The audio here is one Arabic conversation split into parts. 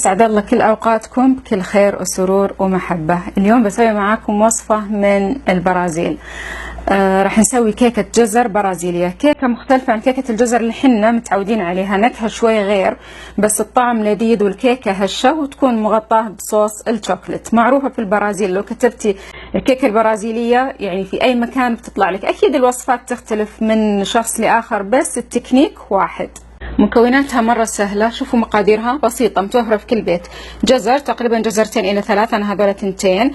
أسعد الله كل أوقاتكم بكل خير وسرور ومحبة. اليوم بسوي معاكم وصفة من البرازيل. راح نسوي كيكة جزر برازيلية، كيكة مختلفة عن كيكة الجزر اللي حنا متعودين عليها، نكهة شوي غير بس الطعم لذيذ والكيكة هشة وتكون مغطاة بصوص الشوكولات. معروفة في البرازيل، لو كتبتي الكيكة البرازيلية يعني في أي مكان بتطلع لك. أكيد الوصفات تختلف من شخص لآخر بس التكنيك واحد. مكوناتها مرة سهلة، شوفوا مقاديرها بسيطة متوفرة في كل بيت. جزر تقريبا جزرتين إلى 3، أنا هذول تنتين.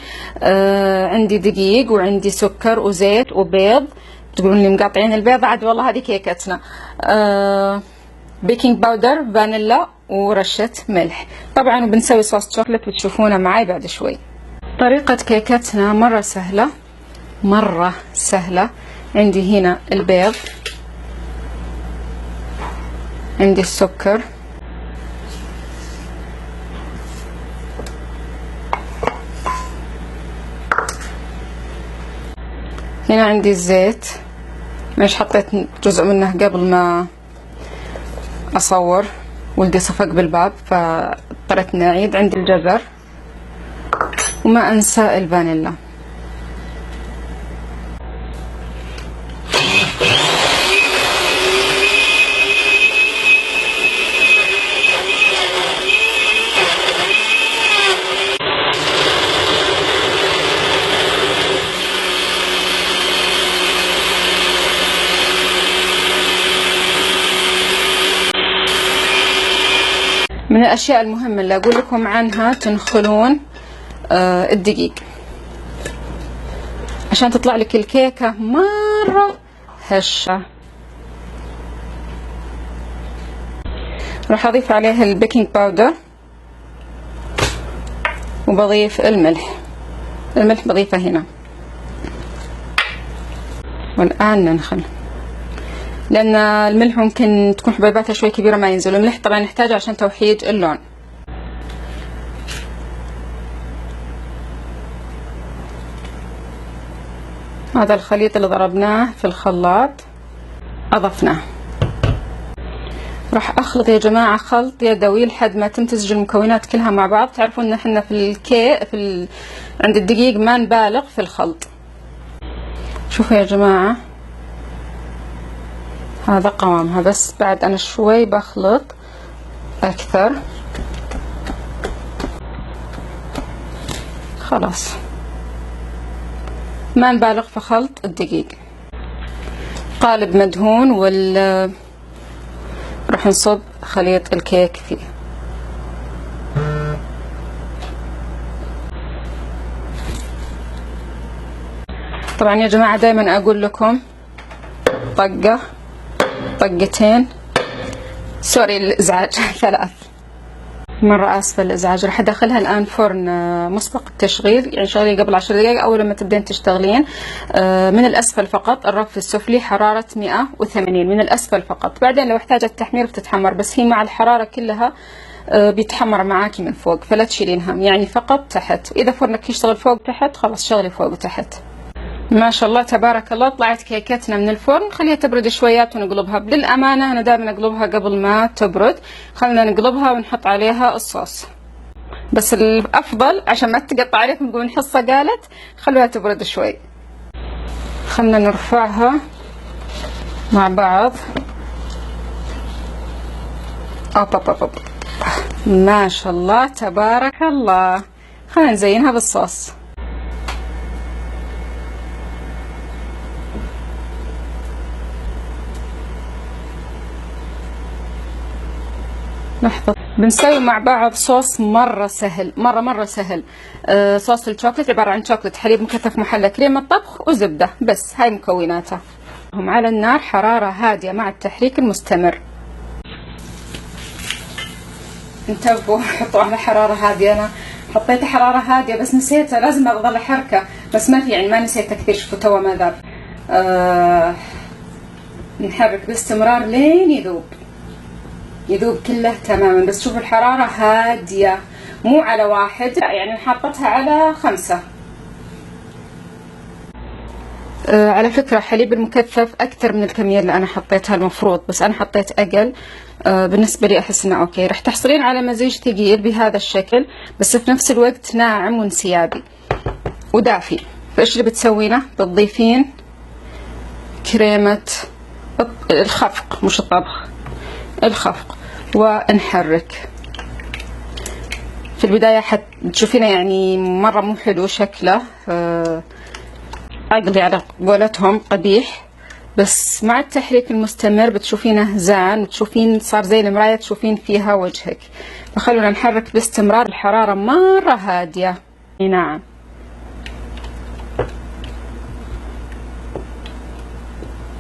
عندي دقيق وعندي سكر وزيت وبيض. تقولون لي مقاطعين البيض؟ عاد والله هذه كيكتنا. بيكنج باودر، فانيلا، ورشة ملح. طبعا وبنسوي صوص شوكولات وتشوفونه معي بعد شوي. طريقة كيكتنا مرة سهلة مرة سهلة. عندي هنا البيض، عندي السكر، هنا عندي الزيت، مش حطيت جزء منه قبل ما أصور، ولدي صفق بالباب فاضطريت إني أعيد. عندي الجزر، وما أنسى الفانيلا. من الأشياء المهمة اللي أقول لكم عنها تنخلون الدقيق عشان تطلع لك الكيكة مرة هشة. راح أضيف عليها البيكنج باودر وبضيف الملح. الملح بضيفه هنا، والآن ننخل، لأن الملح ممكن تكون حبيباتها شوي كبيرة ما ينزل. الملح طبعا نحتاجه عشان توحيد اللون. هذا الخليط اللي ضربناه في الخلاط أضفناه. راح أخلط يا جماعة خلط يدوي لحد ما تمتزج المكونات كلها مع بعض. تعرفون إن احنا في عند الدقيق ما نبالغ في الخلط. شوفوا يا جماعة هذا قوامها، بس بعد أنا شوي بخلط أكثر. خلاص ما نبالغ في خلط الدقيق. قالب مدهون راح نصب خليط الكيك فيه. طبعا يا جماعة دايما أقول لكم طقة طقتين، سوري الإزعاج، 3. مرة آسفة الإزعاج. راح أدخلها الآن فرن مسبق التشغيل، يعني شغلي قبل 10 دقائق أول لما تبدين تشتغلين. من الأسفل فقط، الرف السفلي حرارة 180 من الأسفل فقط. بعدين لو احتاجت تحمير بتتحمر، بس هي مع الحرارة كلها بيتحمر معاكي من فوق، فلا تشيلين هم، يعني فقط تحت. إذا فرنك يشتغل فوق تحت خلاص شغلي فوق وتحت. ما شاء الله تبارك الله طلعت كيكتنا من الفرن. خليها تبرد شويات ونقلبها. للأمانة أنا دائما أقلبها قبل ما تبرد. خلينا نقلبها ونحط عليها الصوص، بس الأفضل عشان ما تقطع عليكم نقول حصة قالت خلوها تبرد شوي. خلينا نرفعها مع بعض. أوب. ما شاء الله تبارك الله. خلينا نزينها بالصوص. لحظة، بنسوي مع بعض صوص مرة سهل، مرة سهل. صوص الشوكولات عبارة عن شوكولات، حليب مكثف محلى، كريمة طبخ، وزبدة، بس هاي مكوناته. هم على النار حرارة هادية مع التحريك المستمر. انتبهوا حطوا على حرارة هادية. أنا حطيت حرارة هادية بس نسيتها، لازم أظل حركة، بس ما في يعني ما نسيتها كثير. شوفوا توا ما ذاب. نحرك باستمرار لين يذوب كله تماما. بس شوفوا الحرارة هادية، مو على 1، يعني حطيتها على 5. على فكرة حليب المكثف أكثر من الكمية اللي أنا حطيتها المفروض، بس أنا حطيت أقل. بالنسبة لي أحس إنه أوكي. رح تحصلين على مزيج ثقيل بهذا الشكل، بس في نفس الوقت ناعم وانسيابي ودافي. فإيش اللي بتسوينه؟ بتضيفين كريمة الخفق، مش الطبخ، الخفق، ونحرك. في البداية حتشوفينه يعني مرة مو حلو شكله، أقضي على قولتهم قبيح، بس مع التحريك المستمر بتشوفينه زان، وتشوفين صار زي المراية تشوفين فيها وجهك. فخلونا نحرك باستمرار، الحرارة مرة هادية. نعم،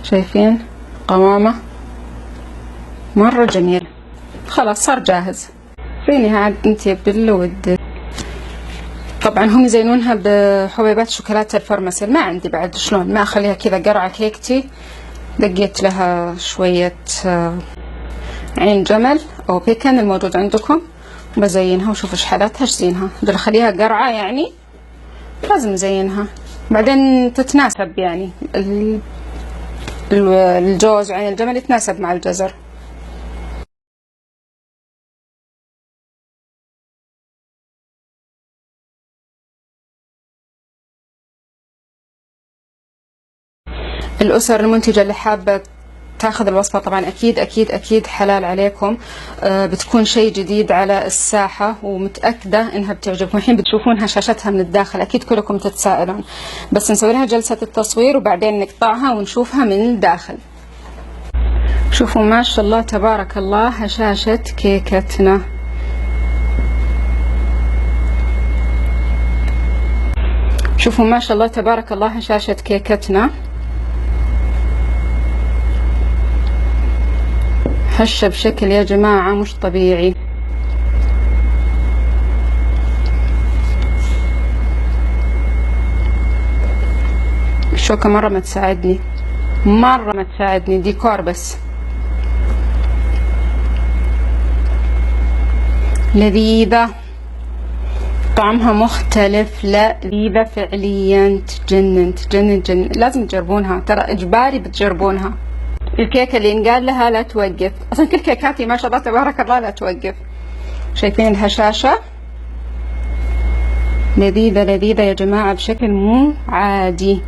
شايفين قوامه مرة جميل. خلاص صار جاهز. فيني عاد انتي بالود. طبعا هم يزينونها بحبيبات شوكولاتة الفرمسل، ما عندي بعد شلون ما اخليها كذا قرعة كيكتي. دقيت لها شوية عين جمل او بيكن الموجود عندكم، بزينها وشوف ايش حالتها، ايش زينها. بدل اخليها قرعة يعني لازم نزينها، بعدين تتناسب يعني الجوز وعين الجمل يتناسب مع الجزر. الأسر المنتجة اللي حابة تاخذ الوصفة طبعا أكيد أكيد أكيد حلال عليكم. بتكون شيء جديد على الساحة، ومتأكدة إنها بتعجبكم. الحين بتشوفونها شاشتها من الداخل، أكيد كلكم تتساءلون، بس نسوي لها جلسة التصوير وبعدين نقطعها ونشوفها من الداخل. شوفوا ما شاء الله تبارك الله هشاشة كيكتنا. شوفوا ما شاء الله تبارك الله هشاشة كيكتنا. هشة بشكل يا جماعة مش طبيعي. الشوكة مرة ما تساعدني، مرة ما تساعدني، ديكور بس. لذيذة، طعمها مختلف، لذيذة فعليا، تجنن تجنن تجنن. لازم تجربونها، ترى إجباري بتجربونها. الكيكة اللي ينقال لها لا توقف، أصلا كل كيكاتي ما شاء الله تبارك الله لا توقف. شايفين الهشاشة؟ لذيذة لذيذة يا جماعة بشكل مو عادي.